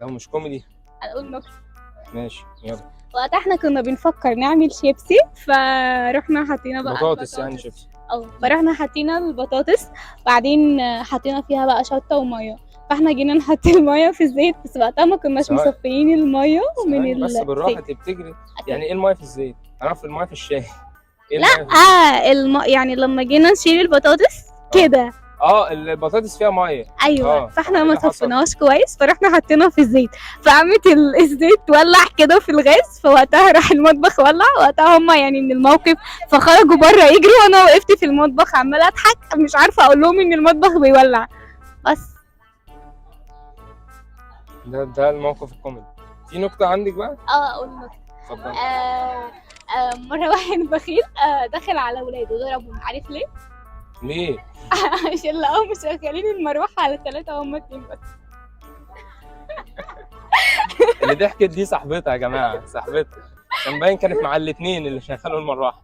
او مش كوميدي. هنقول نكته. ماشي يلا. وقتها احنا كنا بنفكر نعمل شيبسي، فرحنا حطينا بقى بطاطس يعني شيبسي. فرحنا حطينا البطاطس، بعدين حطينا فيها بقى شطه وميه، فاحنا جينا نحط الميه في الزيت، بس وقتها ما كناش مصفيين الميه من بس بالراحه تبتجري. يعني ايه الميه في الزيت؟ اعرف الميه في الشاي. إيه لا يعني لما جينا نشيل البطاطس كده البطاطس فيها ميه. ايوه، فاحنا ما صفيناهاش كويس، فرحنا حطينا في الزيت، فقامت الزيت ولع كده في الغاز، فوقتها راح المطبخ ولع. وقتها هما يعني من الموقف فخرجوا بره يجروا، وانا وقفت في المطبخ عماله اضحك، مش عارفه اقول لهم ان المطبخ بيولع. بس ده الموقف الكوميدي. في نكته عندك بقى؟ اقول نكته. اتفضل. مره واحد بخيل دخل على ولاده ضربهم، عارف ليه؟ ليه؟ عشان لقاهم مشغلين المروحه على 3 وهم 2 بس. اللي ضحكت دي صاحبتها يا جماعه، صاحبتها، عشان باين كانت مع الاثنين اللي شغالوا المروحه.